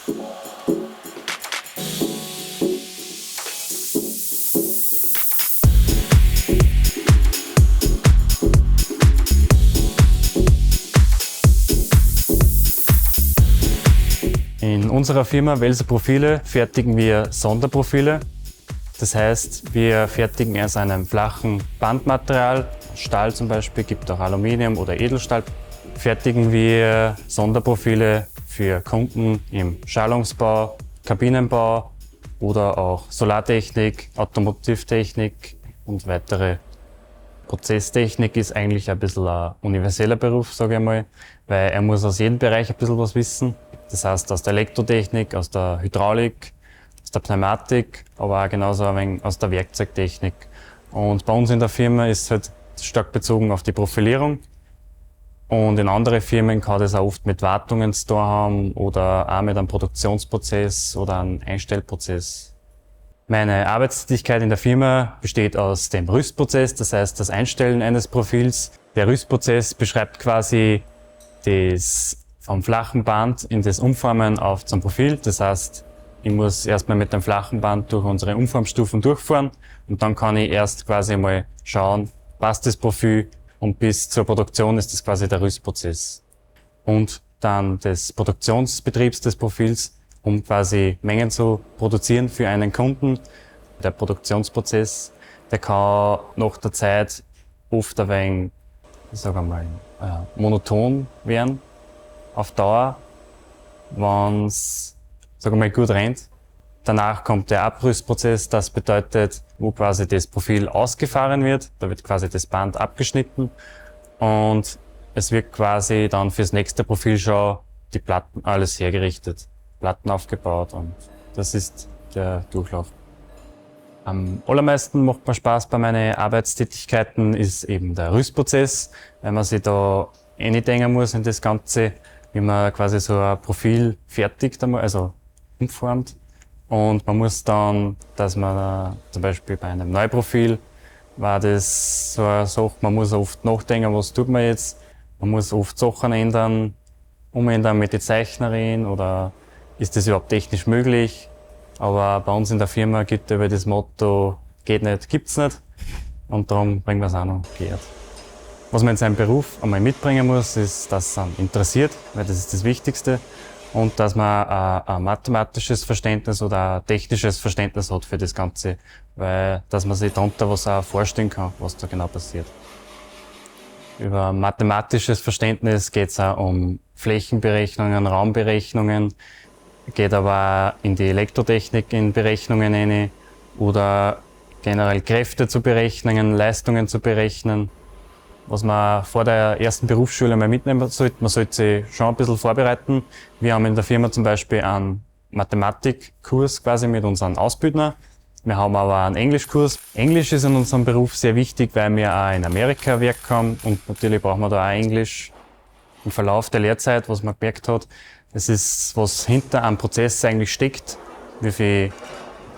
In unserer Firma Welser Profile fertigen wir Sonderprofile. Das heißt, wir fertigen aus einem flachen Bandmaterial, Stahl zum Beispiel, gibt auch Aluminium oder Edelstahl, fertigen wir Sonderprofile für Kunden im Schalungsbau, Kabinenbau oder auch Solartechnik, Automotivtechnik und weitere. Prozesstechnik ist eigentlich ein bisschen ein universeller Beruf, sage ich mal, weil er muss aus jedem Bereich ein bisschen was wissen. Das heißt aus der Elektrotechnik, aus der Hydraulik, aus der Pneumatik, aber auch genauso ein wenig aus der Werkzeugtechnik. Und bei uns in der Firma ist es halt stark bezogen auf die Profilierung. Und in anderen Firmen kann das auch oft mit Wartungen zu tun haben oder auch mit einem Produktionsprozess oder einem Einstellprozess. Meine Arbeitstätigkeit in der Firma besteht aus dem Rüstprozess, das heißt das Einstellen eines Profils. Der Rüstprozess beschreibt quasi das vom flachen Band in das Umformen auf zum Profil. Das heißt, ich muss erstmal mit dem flachen Band durch unsere Umformstufen durchfahren und dann kann ich erst quasi mal schauen, passt das Profil, und bis zur Produktion ist das quasi der Rüstprozess. Und dann des Produktionsbetriebs des Profils, um quasi Mengen zu produzieren für einen Kunden. Der Produktionsprozess, der kann nach der Zeit oft ein wenig, monoton werden auf Dauer, wenn es, gut rennt. Danach kommt der Abrüstprozess, das bedeutet, wo quasi das Profil ausgefahren wird. Da wird quasi das Band abgeschnitten und es wird quasi dann fürs nächste Profil schon die Platten alles hergerichtet, Platten aufgebaut, und das ist der Durchlauf. Am allermeisten macht mir Spaß bei meinen Arbeitstätigkeiten ist eben der Rüstprozess, weil man sich da eindenken muss in das Ganze, wie man quasi so ein Profil fertigt, also umformt. Und man muss dann, dass man zum Beispiel bei einem Neuprofil war das so eine Sache, man muss oft nachdenken, was tut man jetzt. Man muss oft Sachen ändern, umändern mit der Zeichnerin oder ist das überhaupt technisch möglich. Aber bei uns in der Firma gibt es über das Motto, geht nicht, gibt's nicht. Und darum bringen wir es auch noch geehrt. Was man in seinem Beruf einmal mitbringen muss, ist, dass es einen interessiert, weil das ist das Wichtigste. Und dass man ein mathematisches Verständnis oder ein technisches Verständnis hat für das Ganze, weil dass man sich darunter was auch vorstellen kann, was da genau passiert. Über mathematisches Verständnis geht es auch um Flächenberechnungen, Raumberechnungen, geht aber auch in die Elektrotechnik in Berechnungen rein oder generell Kräfte zu berechnen, Leistungen zu berechnen. Was man vor der ersten Berufsschule mal mitnehmen sollte, man sollte sich schon ein bisschen vorbereiten. Wir haben in der Firma zum Beispiel einen Mathematikkurs quasi mit unseren Ausbildnern. Wir haben aber einen Englischkurs. Englisch ist in unserem Beruf sehr wichtig, weil wir auch in Amerika Werk haben und natürlich brauchen wir da auch Englisch. Im Verlauf der Lehrzeit, was man gemerkt hat, das ist, was hinter einem Prozess eigentlich steckt, wie viel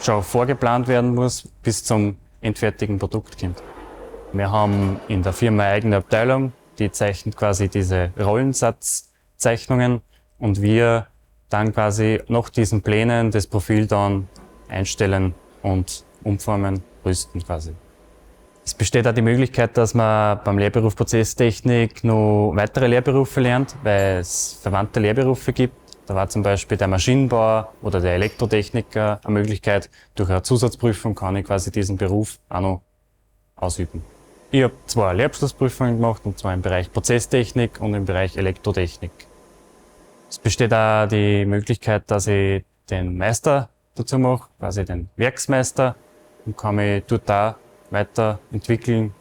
schon vorgeplant werden muss, bis zum endfertigen Produkt kommt. Wir haben in der Firma eine eigene Abteilung, die zeichnet quasi diese Rollensatzzeichnungen und wir dann quasi nach diesen Plänen das Profil dann einstellen und umformen, rüsten quasi. Es besteht auch die Möglichkeit, dass man beim Lehrberuf Prozesstechnik noch weitere Lehrberufe lernt, weil es verwandte Lehrberufe gibt. Da war zum Beispiel der Maschinenbauer oder der Elektrotechniker eine Möglichkeit, durch eine Zusatzprüfung kann ich quasi diesen Beruf auch noch ausüben. Ich habe 2 Lehrabschlussprüfungen gemacht, und zwar im Bereich Prozesstechnik und im Bereich Elektrotechnik. Es besteht auch die Möglichkeit, dass ich den Meister dazu mache, quasi den Werksmeister, und kann mich dort auch weiterentwickeln.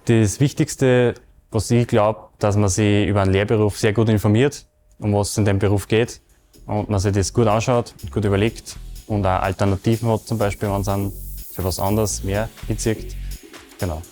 Das Wichtigste, was ich glaube, dass man sich über einen Lehrberuf sehr gut informiert, um was es in dem Beruf geht, und man sich das gut anschaut, gut überlegt und auch Alternativen hat, zum Beispiel, wenn es einen für was anderes mehr hinzieht. Genau.